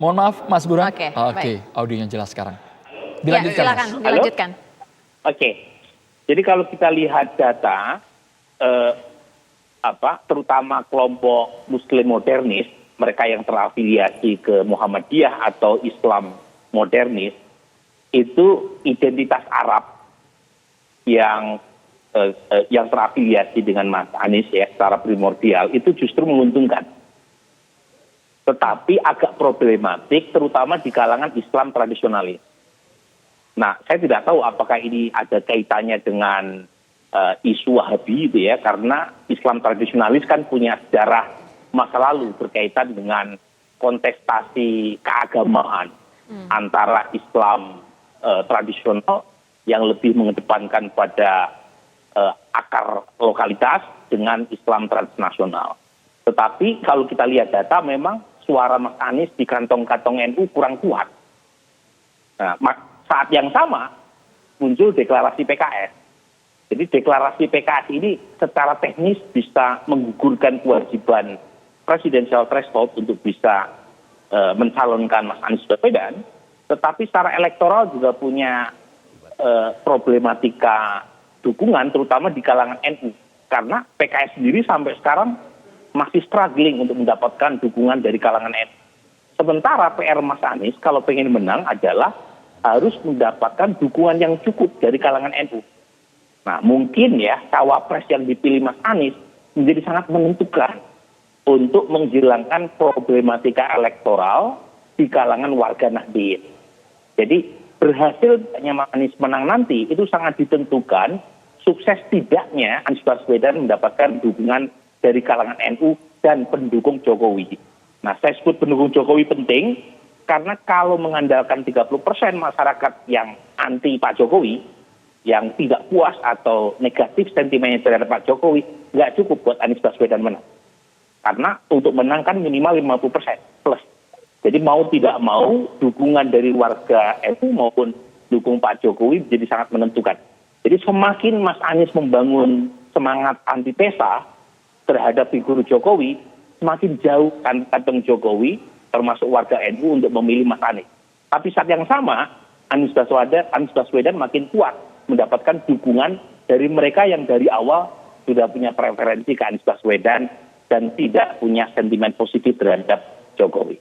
Mohon maaf Mas Burhan. Oke, Oke, baik. audionya jelas sekarang. Ya, Dilanjutkan silakan, Mas. dilanjutkan. Oke. Jadi kalau kita lihat data, terutama kelompok Muslim modernis, mereka yang terafiliasi ke Muhammadiyah atau Islam modernis, itu identitas Arab yang terafiliasi dengan Mas Anies ya secara primordial itu justru menguntungkan. Tetapi agak problematik terutama di kalangan Islam tradisionalis. Nah, saya tidak tahu apakah ini ada kaitannya dengan isu Wahabi itu ya, karena Islam tradisionalis kan punya sejarah masa lalu berkaitan dengan kontestasi keagamaan antara Islam tradisional yang lebih mengedepankan pada akar lokalitas dengan Islam transnasional. Tetapi kalau kita lihat data memang suara Mas Anies di kantong-kantong NU kurang kuat. Nah, saat yang sama muncul deklarasi PKS. Jadi deklarasi PKS ini secara teknis bisa menggugurkan kewajiban presidensial threshold untuk bisa mencalonkan Mas Anies Baswedan, tetapi secara elektoral juga punya problematika dukungan terutama di kalangan NU. Karena PKS sendiri sampai sekarang masih struggling untuk mendapatkan dukungan dari kalangan NU. Sementara PR Mas Anies kalau pengen menang adalah harus mendapatkan dukungan yang cukup dari kalangan NU. Nah, mungkin ya cawapres yang dipilih Mas Anies menjadi sangat menentukan untuk menghilangkan problematika elektoral di kalangan warga Nahdien. Jadi berhasilnya Mas Anies menang nanti itu sangat ditentukan sukses tidaknya Anies Baswedan mendapatkan dukungan dari kalangan NU dan pendukung Jokowi. Nah, saya sebut pendukung Jokowi penting karena kalau mengandalkan 30% masyarakat yang anti Pak Jokowi, yang tidak puas atau negatif sentimennya terhadap Pak Jokowi, nggak cukup buat Anies Baswedan menang. Karena untuk menang kan minimal 50% plus. Jadi mau tidak mau dukungan dari warga NU maupun dukung Pak Jokowi jadi sangat menentukan. Jadi semakin Mas Anies membangun semangat antitesa terhadap figur Jokowi, semakin jauh kantong Jokowi termasuk warga NU untuk memilih Mas Anies. Tapi saat yang sama, Anies Baswedan makin kuat mendapatkan dukungan dari mereka yang dari awal sudah punya preferensi ke Anies Baswedan dan tidak punya sentimen positif terhadap Jokowi.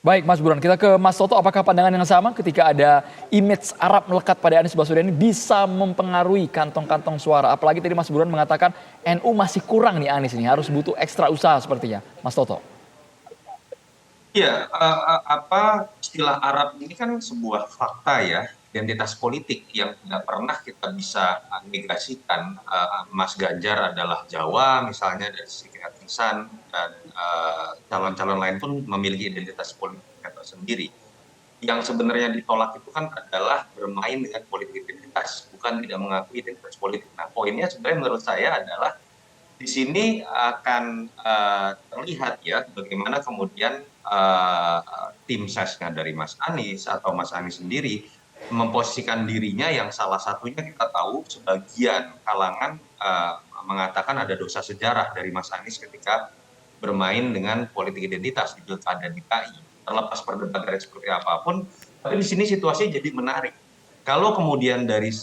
Baik Mas Burhan, kita ke Mas Toto. Apakah pandangan yang sama ketika ada image Arab melekat pada Anies Baswedan ini bisa mempengaruhi kantong-kantong suara? Apalagi tadi Mas Burhan mengatakan NU masih kurang nih Anies ini, harus butuh ekstra usaha sepertinya. Mas Toto. Iya, istilah Arab ini kan sebuah fakta ya, identitas politik yang tidak pernah kita bisa negasikan. Mas Ganjar adalah Jawa misalnya dari sisi keetnisan dan calon-calon lain pun memiliki identitas politik tersendiri. Yang sebenarnya ditolak itu kan adalah bermain dengan politik identitas, bukan tidak mengakui identitas politik. Nah, poinnya sebenarnya menurut saya adalah di sini akan terlihat ya bagaimana kemudian tim sesnya dari Mas Anies atau Mas Anies sendiri memposisikan dirinya yang salah satunya kita tahu sebagian kalangan mengatakan ada dosa sejarah dari Mas Anies ketika bermain dengan politik identitas di Pilkada DKI. Terlepas perdebatan seperti apapun, tapi di sini situasinya jadi menarik. Kalau kemudian dari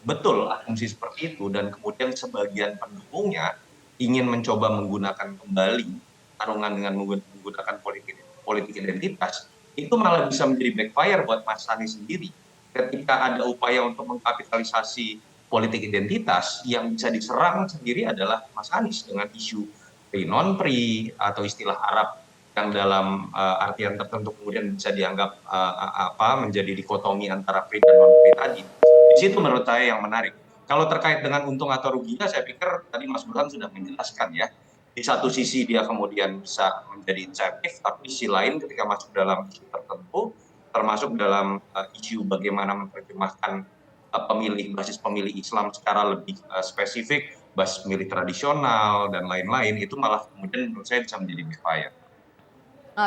betul asumsi seperti itu dan kemudian sebagian pendukungnya ingin mencoba menggunakan kembali tarungan dengan menggunakan politik identitas, itu malah bisa menjadi backfire buat Mas Anies sendiri. Ketika ada upaya untuk mengkapitalisasi politik identitas, yang bisa diserang sendiri adalah Mas Anies dengan isu pri non pri atau istilah Arab yang dalam artian tertentu kemudian bisa dianggap menjadi dikotomi antara pri dan non pri tadi. Di situ menurut saya yang menarik. Kalau terkait dengan untung atau ruginya, saya pikir tadi Mas Burhan sudah menjelaskan ya. Di satu sisi dia kemudian bisa menjadi insentif, tapi di sisi lain ketika masuk dalam isu tertentu, termasuk dalam isu bagaimana menerjemahkan basis pemilih Islam secara lebih spesifik, basis pemilih tradisional dan lain-lain, itu malah kemudian menurut saya bisa menjadi backfire.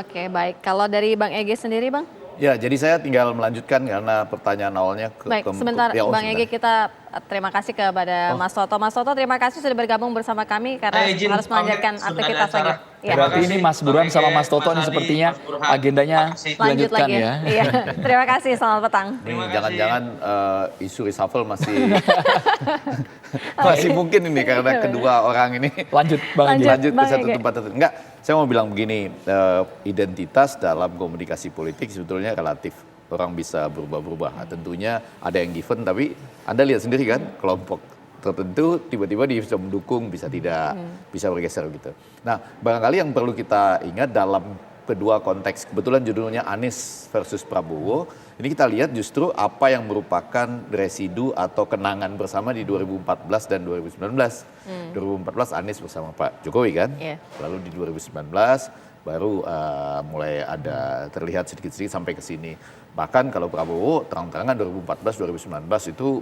Oke, baik. Kalau dari Bang Ege sendiri, Bang? Ya, jadi saya tinggal melanjutkan karena pertanyaan awalnya Baik, sebentar Bang Ege, kita terima kasih kepada Mas Toto. Mas Toto, terima kasih sudah bergabung bersama kami karena harus melanjutkan aktivitas lagi. Ya. Berarti ini Mas Burhan sama Mas Toto Mas ini Adi, sepertinya Mas Burhan. agendanya Makasih. Lanjut dilanjutkan lagi ya. Iya. Terima kasih, selamat petang. Ini Terima kasih. jangan-jangan isu reshuffle masih masih mungkin ini karena kedua orang ini Lanjut Bang Edi. lanjut ke Bang satu Ege. tempat tertentu. Enggak, saya mau bilang begini, identitas dalam komunikasi politik sebetulnya relatif. Orang bisa berubah-berubah. Nah, tentunya ada yang given, tapi Anda lihat sendiri kan, kelompok tertentu tiba-tiba dia bisa mendukung, bisa tidak, bisa bergeser gitu. Nah, barangkali yang perlu kita ingat dalam kedua konteks, kebetulan judulnya Anies versus Prabowo, ini kita lihat justru apa yang merupakan residu atau kenangan bersama di 2014 dan 2019. 2014 Anies bersama Pak Jokowi kan, Iya. lalu di 2019 baru mulai ada terlihat sedikit-sedikit sampai ke sini. Bahkan kalau Prabowo terang-terangan 2014-2019 itu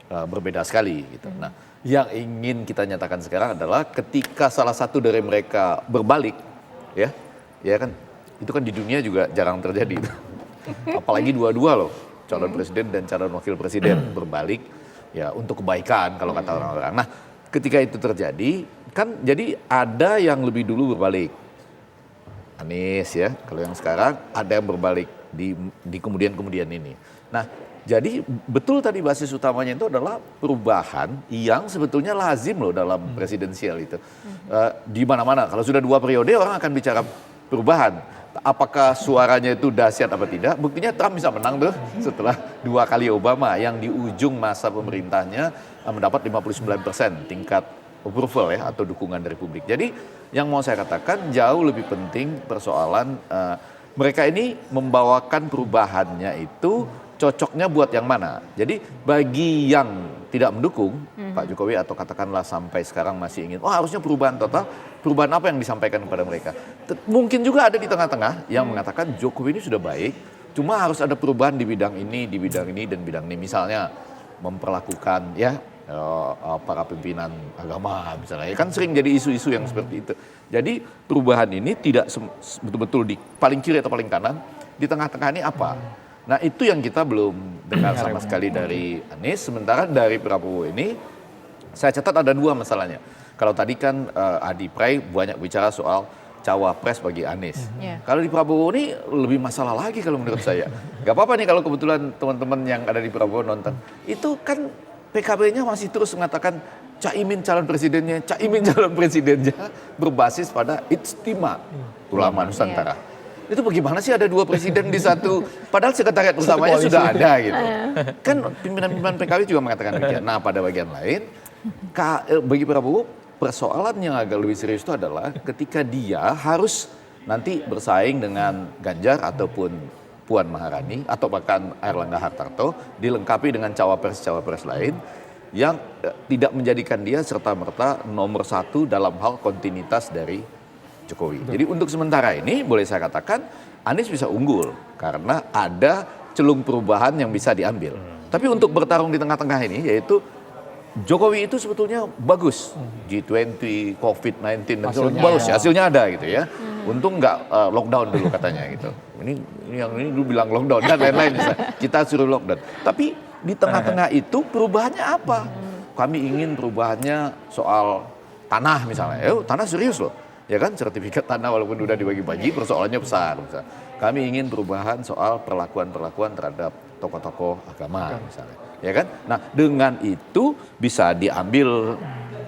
berbeda sekali gitu. Nah, yang ingin kita nyatakan sekarang adalah ketika salah satu dari mereka berbalik, ya kan, itu kan di dunia juga jarang terjadi. Apalagi dua-dua loh, calon presiden dan calon wakil presiden berbalik, ya untuk kebaikan kalau kata orang-orang. Nah, ketika itu terjadi, kan jadi ada yang lebih dulu berbalik. Anies ya, kalau yang sekarang ada yang berbalik di kemudian ini. Nah, jadi betul tadi basis utamanya itu adalah perubahan yang sebetulnya lazim loh dalam presidensial itu. Di mana-mana, kalau sudah 2 periode orang akan bicara perubahan. Apakah suaranya itu dahsyat apa tidak? Buktinya Trump bisa menang tuh setelah 2 kali Obama yang di ujung masa pemerintahnya mendapat 59% tingkat approval ya atau dukungan dari publik. Jadi yang mau saya katakan jauh lebih penting persoalan mereka ini membawakan perubahannya itu cocoknya buat yang mana. Jadi bagi yang tidak mendukung Pak Jokowi atau katakanlah sampai sekarang masih ingin, harusnya perubahan total, perubahan apa yang disampaikan kepada mereka? Mungkin juga ada di tengah-tengah yang mengatakan Jokowi ini sudah baik, cuma harus ada perubahan di bidang ini, dan bidang ini. Misalnya memperlakukan ya para pimpinan agama misalnya. Ya kan sering jadi isu-isu yang seperti itu. Jadi perubahan ini tidak betul-betul di paling kiri atau paling kanan, di tengah-tengah ini apa? Nah itu yang kita belum dengar sama sekali dari Anies. Sementara dari Prabowo ini, saya catat ada 2 masalahnya. Kalau tadi kan Adi Pray banyak bicara soal cawapres bagi Anies. Kalau di Prabowo ini lebih masalah lagi kalau menurut saya. Gak apa-apa nih kalau kebetulan teman-teman yang ada di Prabowo nonton. Itu kan PKB-nya masih terus mengatakan Caimin calon presidennya berbasis pada Ijtima Ulama Nusantara. Itu bagaimana sih ada 2 presiden di satu, padahal sekretariat utamanya sudah ada gitu. Kan pimpinan-pimpinan PKB juga mengatakan demikian. Nah pada bagian lain, bagi Prabowo persoalan yang agak lebih serius itu adalah ketika dia harus nanti bersaing dengan Ganjar ataupun Puan Maharani atau bahkan Airlangga Hartarto dilengkapi dengan cawapres-cawapres lain yang tidak menjadikan dia serta-merta nomor 1 dalam hal kontinuitas dari Jokowi. Jadi untuk sementara ini boleh saya katakan Anies bisa unggul karena ada celung perubahan yang bisa diambil. Tapi untuk bertarung di tengah-tengah ini yaitu Jokowi itu sebetulnya bagus. G20, COVID-19 dan sebagainya bagus, hasilnya ada gitu ya. Untung nggak lockdown dulu katanya gitu. Ini yang ini dulu bilang lockdown kan lain-lain kita suruh lockdown. Tapi di tengah-tengah itu perubahannya apa? Kami ingin perubahannya soal tanah misalnya. Tanah serius loh. Ya kan sertifikat tanah walaupun udah dibagi-bagi persoalannya besar. Kami ingin perubahan soal perlakuan-perlakuan terhadap tokoh-tokoh agama misalnya. Ya kan? Nah, dengan itu bisa diambil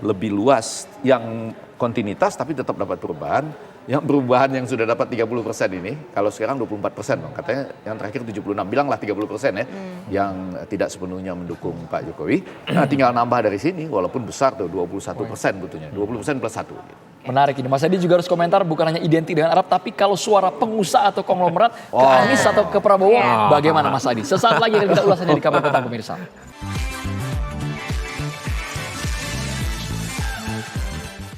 lebih luas yang kontinuitas tapi tetap dapat perubahan. Yang perubahan yang sudah dapat 30% ini, kalau sekarang 24% dong. Katanya yang terakhir 76, bilanglah 30% ya. Yang tidak sepenuhnya mendukung Pak Jokowi. Nah, tinggal nambah dari sini walaupun besar tuh 21% butuhnya. 20% plus 1 gitu. Menarik ini. Mas Adi juga harus komentar bukan hanya identik dengan Arab, tapi kalau suara pengusaha atau konglomerat ke Anies atau ke Prabowo, bagaimana Mas Adi? Sesaat lagi akan kita ulas hanya di Kabar Petang pemirsa.